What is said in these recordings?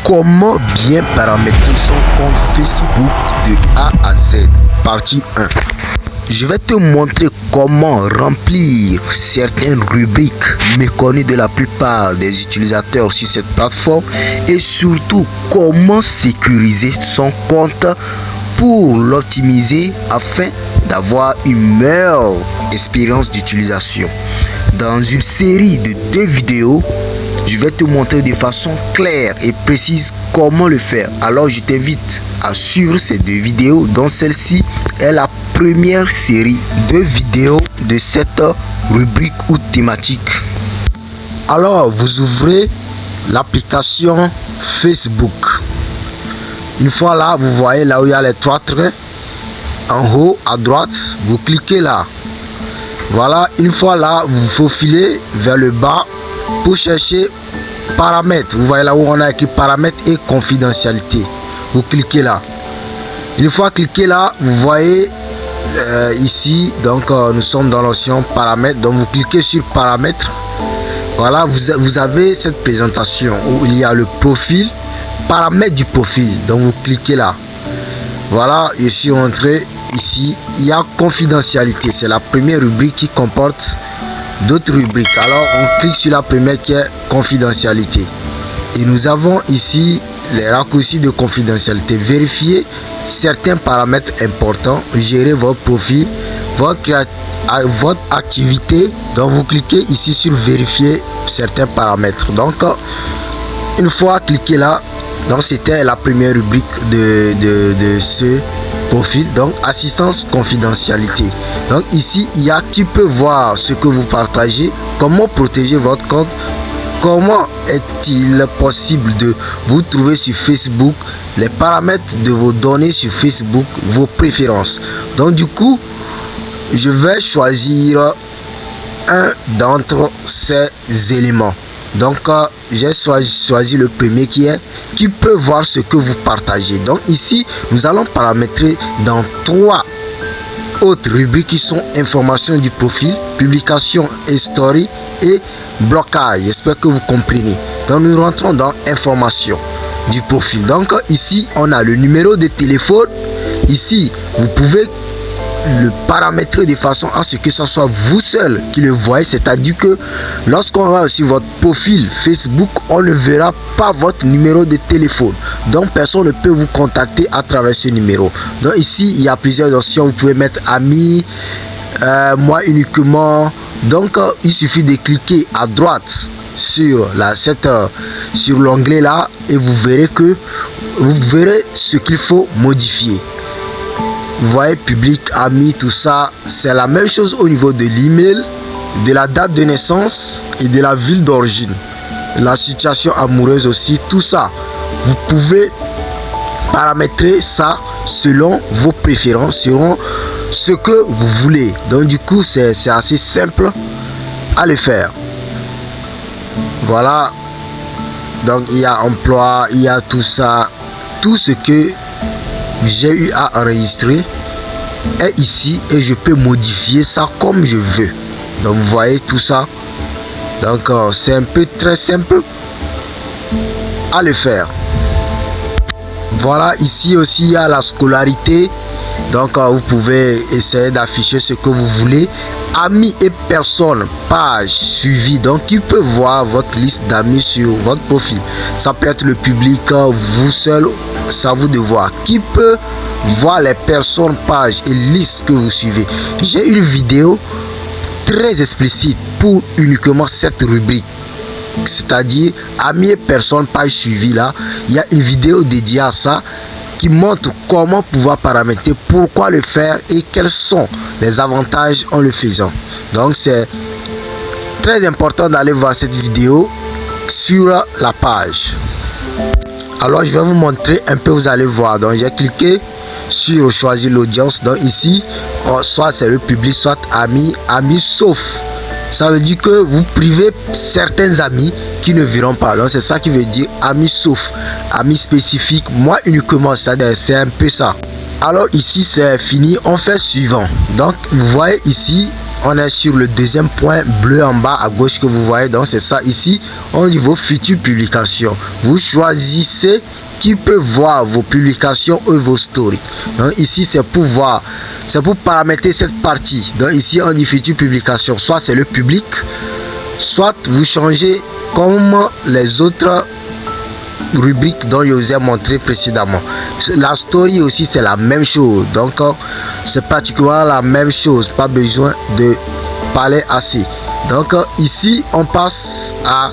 Comment bien paramétrer son compte Facebook de A à Z, partie 1. Je vais te montrer comment remplir certaines rubriques méconnues de la plupart des utilisateurs sur cette plateforme et surtout comment sécuriser son compte pour l'optimiser afin d'avoir une meilleure expérience d'utilisation. Dans une série de 2 vidéos, je vais te montrer de façon claire et précise comment le faire. Alors je t'invite à suivre ces 2 vidéos, dont celle-ci est la première série de vidéos de cette rubrique ou thématique. Alors vous ouvrez l'application Facebook. Une fois là, vous voyez là où il y a les 3 traits en haut à droite, vous cliquez là. Voilà, une fois là, vous faufilez vers le bas pour chercher paramètres. Vous voyez là où on a écrit paramètres et confidentialité. Vous cliquez là. Une fois cliqué là, vous voyez ici, donc nous sommes dans l'option paramètres. Donc vous cliquez sur paramètres. Voilà, vous avez cette présentation où il y a le profil, paramètres du profil. Donc vous cliquez là. Voilà, je suis rentré ici. Il y a confidentialité. C'est la première rubrique qui comporte d'autres rubriques. Alors on clique sur la première qui est confidentialité et nous avons ici les raccourcis de confidentialité. Vérifier certains paramètres importants, gérer votre profil, votre activité. Donc vous cliquez ici sur vérifier certains paramètres. Donc une fois cliqué là, donc c'était la première rubrique de ce profil. Donc assistance confidentialité. Donc ici il y a qui peut voir ce que vous partagez, comment protéger votre compte, comment est-il possible de vous trouver sur Facebook, les paramètres de vos données sur Facebook, vos préférences. Donc du coup je vais choisir un d'entre ces éléments. Donc j'ai choisi le premier qui peut voir ce que vous partagez. Donc ici nous allons paramétrer dans 3 autres rubriques qui sont information du profil, publication et story et blocage. J'espère que vous comprenez. Donc nous rentrons dans information du profil. Donc ici on a le numéro de téléphone. Ici vous pouvez le paramétrer de façon à ce que ce soit vous seul qui le voyez, c'est-à-dire que lorsqu'on va sur votre profil Facebook, on ne verra pas votre numéro de téléphone, donc personne ne peut vous contacter à travers ce numéro. Donc ici il y a plusieurs options. Vous pouvez mettre amis, moi uniquement. Donc il suffit de cliquer à droite sur sur l'onglet là et vous verrez ce qu'il faut modifier. Vous voyez public, amis, tout ça, c'est la même chose au niveau de l'email, de la date de naissance et de la ville d'origine. La situation amoureuse aussi, tout ça. Vous pouvez paramétrer ça selon vos préférences, selon ce que vous voulez. Donc du coup, c'est assez simple à le faire. Voilà. Donc il y a emploi, il y a tout ça, tout ce que j'ai eu à enregistrer est ici et je peux modifier ça comme je veux. Donc vous voyez tout ça. Donc c'est un peu très simple à le faire. Voilà, ici aussi il y a la scolarité. Donc vous pouvez essayer d'afficher ce que vous voulez. Amis et personnes, page suivie. Donc il peut voir votre liste d'amis sur votre profil. Ça peut être le public, vous seul, c'est à vous de voir. Qui peut voir les personnes, pages et listes que vous suivez. J'ai une vidéo très explicite pour uniquement cette rubrique, c'est-à-dire amis et personnes, page suivie. Là il y a une vidéo dédiée à ça qui montre comment pouvoir paramétrer, pourquoi le faire et quels sont les avantages en le faisant. Donc c'est très important d'aller voir cette vidéo sur la page. Alors je vais vous montrer un peu, vous allez voir. Donc j'ai cliqué sur choisir l'audience. Donc ici soit c'est le public, soit amis, sauf. Ça veut dire que vous privez certains amis qui ne verront pas. Donc c'est ça qui veut dire amis sauf, amis spécifiques, moi uniquement. C'est un peu ça. Alors ici c'est fini, on fait suivant. Donc vous voyez ici on est sur le deuxième point bleu en bas à gauche que vous voyez. Donc c'est ça ici. On dit vos futures publications. Vous choisissez qui peut voir vos publications ou vos stories. Donc ici c'est pour voir, c'est pour paramétrer cette partie. Donc ici on dit futures publications. Soit c'est le public, soit vous changez comme les autres rubrique dont je vous ai montré précédemment. La story aussi c'est la même chose, donc c'est pratiquement la même chose, pas besoin de parler assez. Donc ici on passe à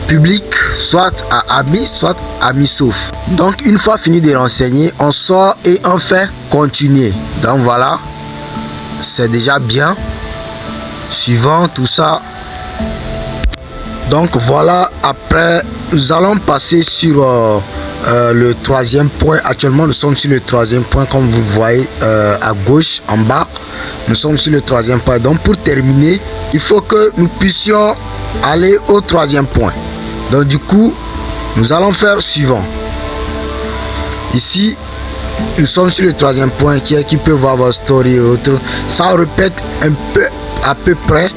public, soit à amis, soit amis sauf. Donc une fois fini de renseigner, on sort et on fait continuer. Donc voilà, c'est déjà bien. Suivant tout ça. Donc voilà, après nous allons passer sur le troisième point. Actuellement nous sommes sur le troisième point, comme vous voyez à gauche en bas. Nous sommes sur le troisième point. Donc pour terminer, il faut que nous puissions aller au troisième point. Donc du coup nous allons faire suivant. Ici nous sommes sur le troisième point qui peut voir votre story et autres. Ça répète un peu à peu près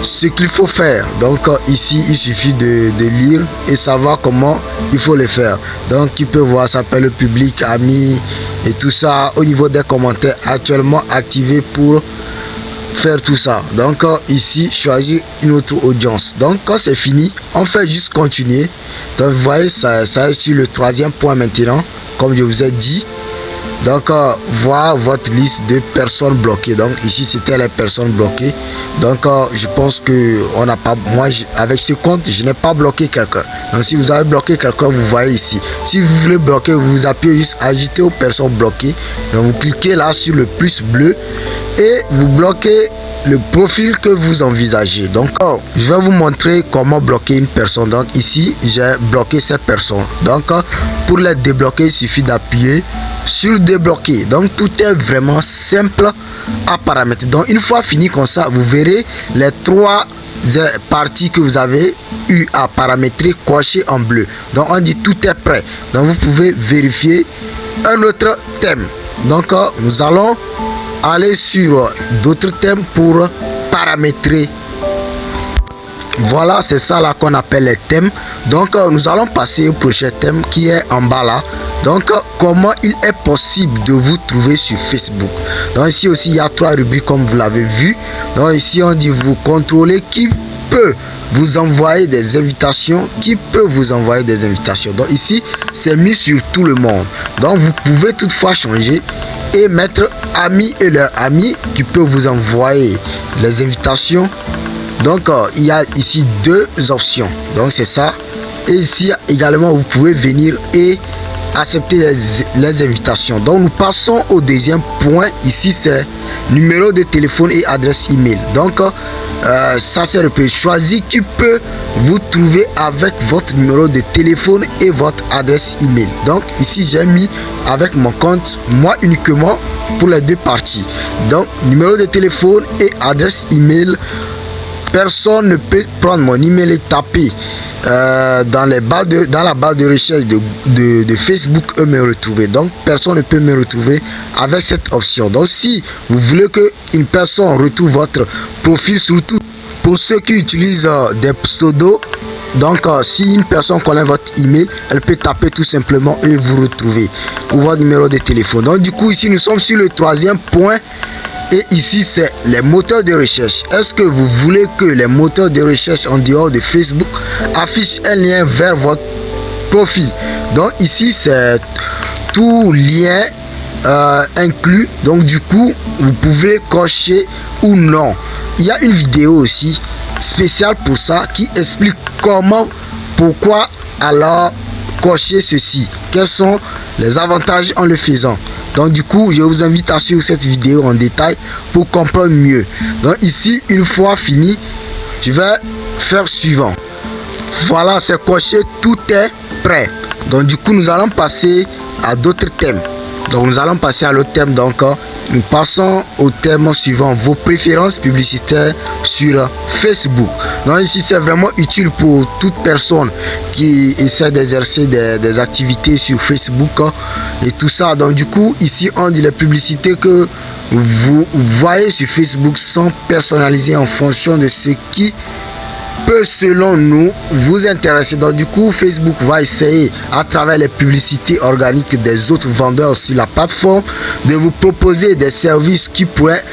ce qu'il faut faire. Donc ici il suffit de lire et savoir comment il faut le faire. Donc il peut voir, ça s'appelle le public, amis et tout ça. Au niveau des commentaires, actuellement activé pour faire tout ça. Donc ici choisir une autre audience. Donc quand c'est fini, on fait juste continuer. Donc vous voyez, ça est sur le troisième point maintenant, comme je vous ai dit. Donc voir votre liste de personnes bloquées. Donc ici c'était les personnes bloquées. Donc je pense que on n'a pas, moi avec ce compte je n'ai pas bloqué quelqu'un. Donc si vous avez bloqué quelqu'un, vous voyez ici. Si vous voulez bloquer, vous appuyez juste ajouter aux personnes bloquées. Donc vous cliquez là sur le plus bleu et vous bloquez le profil que vous envisagez. Donc je vais vous montrer comment bloquer une personne. Donc ici j'ai bloqué cette personne. Donc pour les débloquer, il suffit d'appuyer sur débloquer. Donc tout est vraiment simple à paramétrer. Donc une fois fini comme ça, vous verrez les trois parties que vous avez eu à paramétrer cochées en bleu. Donc on dit tout est prêt. Donc vous pouvez vérifier un autre thème. Donc nous allons aller sur d'autres thèmes pour paramétrer. Voilà, c'est ça là qu'on appelle les thèmes. Donc nous allons passer au prochain thème qui est en bas là. Donc comment il est possible de vous trouver sur Facebook. Donc ici aussi il y a trois rubriques comme vous l'avez vu. Donc ici on dit vous contrôlez qui peut vous envoyer des invitations, qui peut vous envoyer des invitations. Donc ici c'est mis sur tout le monde. Donc vous pouvez toutefois changer et mettre amis et leurs amis qui peuvent vous envoyer les invitations. Donc il y a ici deux options. Donc c'est ça. Et ici également vous pouvez venir et accepter les invitations. Donc nous passons au deuxième point. Ici c'est numéro de téléphone et adresse email. Donc ça c'est repéré. Choisir qui peut vous trouver avec votre numéro de téléphone et votre adresse email. Donc ici j'ai mis avec mon compte, moi uniquement pour les deux parties. Donc numéro de téléphone et adresse email. Personne ne peut prendre mon email et taper dans la barre de recherche de Facebook et me retrouver. Donc personne ne peut me retrouver avec cette option. Donc si vous voulez que une personne retrouve votre profil, surtout pour ceux qui utilisent des pseudos, donc si une personne connaît votre email, elle peut taper tout simplement et vous retrouver, ou votre numéro de téléphone. Donc du coup ici nous sommes sur le troisième point. Et ici c'est les moteurs de recherche. Est-ce que vous voulez que les moteurs de recherche en dehors de Facebook affichent un lien vers votre profil? Donc ici c'est tout lien inclus. Donc du coup vous pouvez cocher ou non. Il y a une vidéo aussi spéciale pour ça qui explique comment, pourquoi alors cocher ceci, quels sont les avantages en le faisant. Donc du coup je vous invite à suivre cette vidéo en détail pour comprendre mieux. Donc ici une fois fini, je vais faire suivant. Voilà, c'est coché, tout est prêt. Donc du coup nous allons passer à d'autres thèmes. Donc nous allons passer à l'autre thème. Donc nous passons au thème suivant, vos préférences publicitaires sur Facebook. Donc ici c'est vraiment utile pour toute personne qui essaie d'exercer des activités sur Facebook et tout ça. Donc du coup ici on dit les publicités que vous voyez sur Facebook sont personnalisées en fonction de ce qui peut selon nous vous intéresser. Donc du coup Facebook va essayer à travers les publicités organiques des autres vendeurs sur la plateforme de vous proposer des services qui pourraient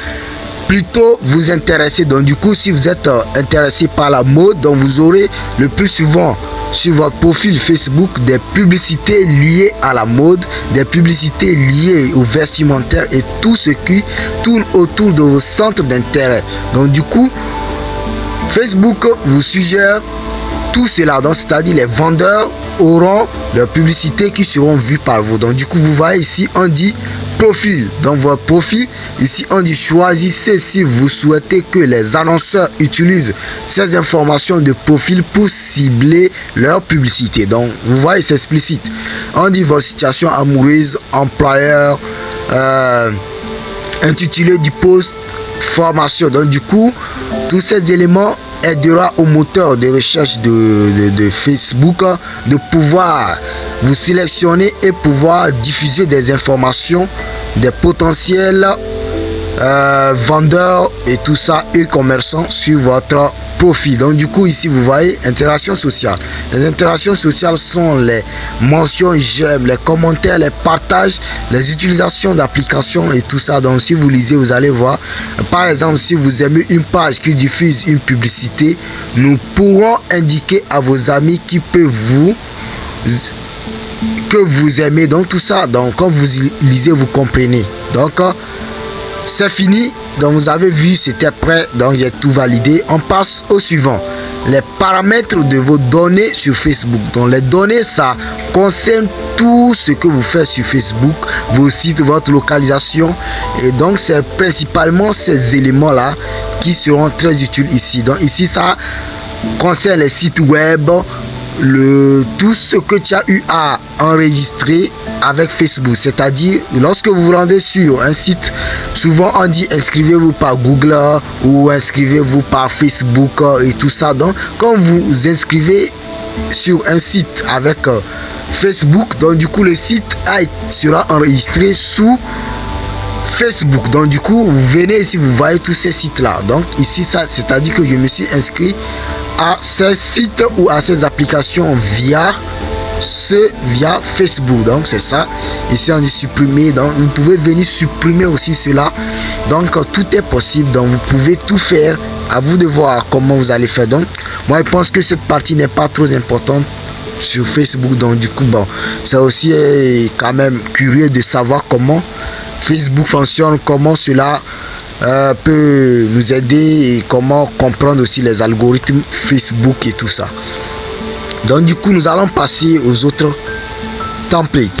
plutôt vous intéresser. Donc du coup si vous êtes intéressé par la mode, donc vous aurez le plus souvent sur votre profil Facebook des publicités liées à la mode, des publicités liées au vestimentaire et tout ce qui tourne autour de vos centres d'intérêt. Donc du coup Facebook vous suggère tout cela, donc c'est-à-dire les vendeurs auront leurs publicités qui seront vues par vous. Donc du coup vous voyez ici on dit profil, donc votre profil ici on dit choisissez si vous souhaitez que les annonceurs utilisent ces informations de profil pour cibler leur publicité. Donc vous voyez c'est explicite, on dit votre situation amoureuse, employeur, intitulé du post, formation. Donc du coup tous ces éléments aidera au moteur de recherche de Facebook de pouvoir vous sélectionner et pouvoir diffuser des informations des potentiels vendeurs et tout ça et commerçants sur votre profil. Donc du coup ici vous voyez interaction sociale. Les interactions sociales sont les mentions, j'aime, les commentaires, les partages, les utilisations d'applications et tout ça. Donc si vous lisez vous allez voir par exemple si vous aimez une page qui diffuse une publicité, nous pourrons indiquer à vos amis qui peut que vous aimez. Donc tout ça, donc quand vous lisez vous comprenez. Donc c'est fini. Donc vous avez vu c'était prêt, donc j'ai tout validé. On passe au suivant, les paramètres de vos données sur Facebook. Donc les données ça concerne tout ce que vous faites sur Facebook, vos sites, votre localisation, et donc c'est principalement ces éléments là qui seront très utiles ici. Donc ici ça concerne les sites web, tout ce que tu as eu à enregistrer avec Facebook, c'est-à-dire lorsque vous vous rendez sur un site, souvent on dit inscrivez-vous par Google ou inscrivez-vous par Facebook et tout ça. Donc quand vous inscrivez sur un site avec Facebook, donc du coup le site sera enregistré sous Facebook. Donc du coup vous venez ici, vous voyez tous ces sites là. Donc ici ça c'est à dire que je me suis inscrit à ces sites ou à ces applications via Facebook. Donc c'est ça, ici on dit supprimer. Donc vous pouvez venir supprimer aussi cela. Donc tout est possible, donc vous pouvez tout faire, à vous de voir comment vous allez faire. Donc moi je pense que cette partie n'est pas trop importante sur Facebook. Donc du coup bon, c'est aussi quand même curieux de savoir comment Facebook fonctionne, comment cela peut nous aider et comment comprendre aussi les algorithmes Facebook et tout ça. Donc du coup nous allons passer aux autres templates.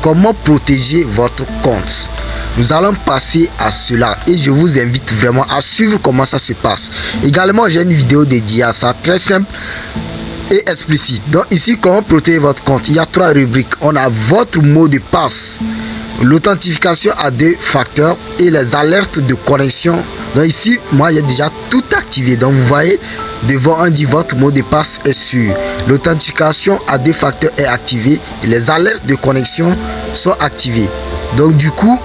Comment protéger votre compte? Nous allons passer à cela et je vous invite vraiment à suivre comment ça se passe. Également j'ai une vidéo dédiée à ça, très simple et explicite. Donc ici comment protéger votre compte, il y a 3 rubriques. On a votre mot de passe, l'authentification à 2 facteurs et les alertes de connexion. Donc ici moi j'ai déjà tout activé. Donc vous voyez devant on dit votre mot de passe est sûr, l'authentification à 2 facteurs est activée et les alertes de connexion sont activées. Donc du coup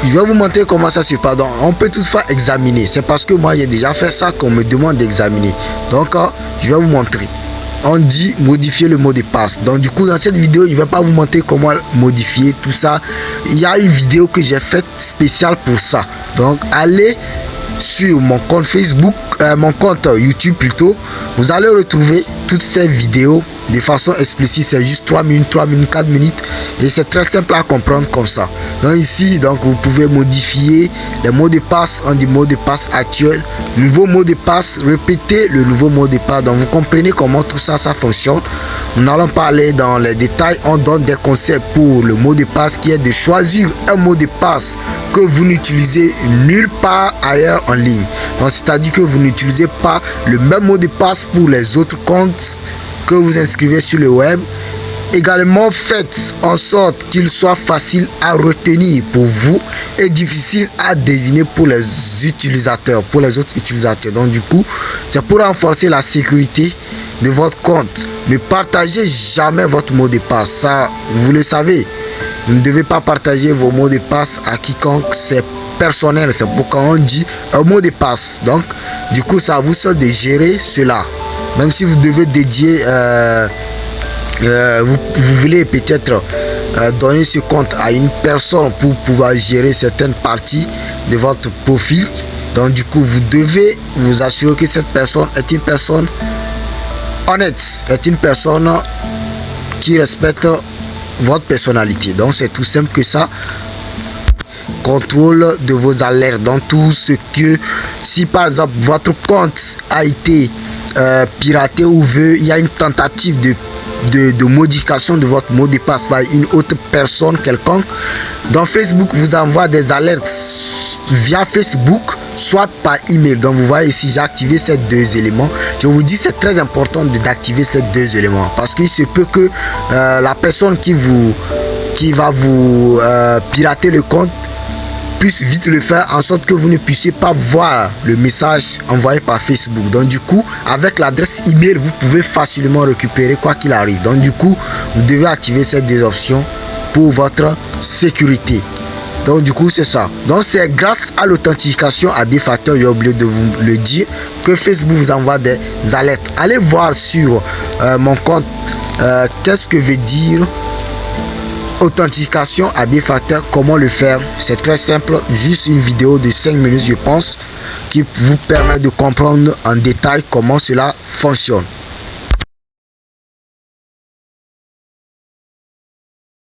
je vais vous montrer comment ça se passe. Donc on peut toutefois examiner, c'est parce que moi j'ai déjà fait ça qu'on me demande d'examiner. Donc je vais vous montrer. On dit modifier le mot de passe. Donc du coup dans cette vidéo je ne vais pas vous montrer comment modifier tout ça. Il y a une vidéo que j'ai faite spéciale pour ça. Donc allez sur mon compte Facebook, mon compte YouTube plutôt, vous allez retrouver toutes ces vidéos de façon explicite. C'est juste 3 minutes, 4 minutes et c'est très simple à comprendre comme ça. Donc ici, donc vous pouvez modifier les mots de passe. On dit mot de passe actuel, nouveau mot de passe, répéter le nouveau mot de passe. Donc vous comprenez comment tout ça fonctionne. Nous allons parler dans les détails. On donne des conseils pour le mot de passe qui est de choisir un mot de passe que vous n'utilisez nulle part ailleurs en ligne. Donc c'est-à-dire que vous n'utilisez pas le même mot de passe pour les autres comptes que vous inscrivez sur le web. Également, faites en sorte qu'il soit facile à retenir pour vous et difficile à deviner pour les utilisateurs, pour les autres utilisateurs. Donc du coup, c'est pour renforcer la sécurité de votre compte. Ne partagez jamais votre mot de passe. Ça, vous le savez. Vous ne devez pas partager vos mots de passe à quiconque. C'est personnel. C'est pourquoi on dit un mot de passe. Donc, du coup, c'est à vous seul de gérer cela. Même si vous devez dédier, vous voulez peut-être donner ce compte à une personne pour pouvoir gérer certaines parties de votre profil. Donc du coup, vous devez vous assurer que cette personne est une personne honnête, est une personne qui respecte votre personnalité. Donc c'est tout simple que ça. Contrôle de vos alertes dans tout ce que, si par exemple votre compte a été piraté ou il y a une tentative de modification de votre mot de passe par une autre personne quelconque, dans Facebook vous envoie des alertes via Facebook, soit par email. Donc vous voyez ici, j'ai activé ces deux éléments. Je vous dis, c'est très important d'activer ces deux éléments parce qu'il se peut que la personne qui va vous pirater le compte puisse vite le faire en sorte que vous ne puissiez pas voir le message envoyé par Facebook. Donc du coup, avec l'adresse email, vous pouvez facilement récupérer quoi qu'il arrive. Donc du coup, vous devez activer ces deux options pour votre sécurité. Donc du coup, c'est ça. Donc c'est grâce à l'authentification à deux facteurs, j'ai oublié de vous le dire, que Facebook vous envoie des alertes. Allez voir sur mon compte qu'est-ce que veut dire authentification à deux facteurs, comment le faire. C'est très simple, juste une vidéo de 5 minutes je pense qui vous permet de comprendre en détail comment cela fonctionne.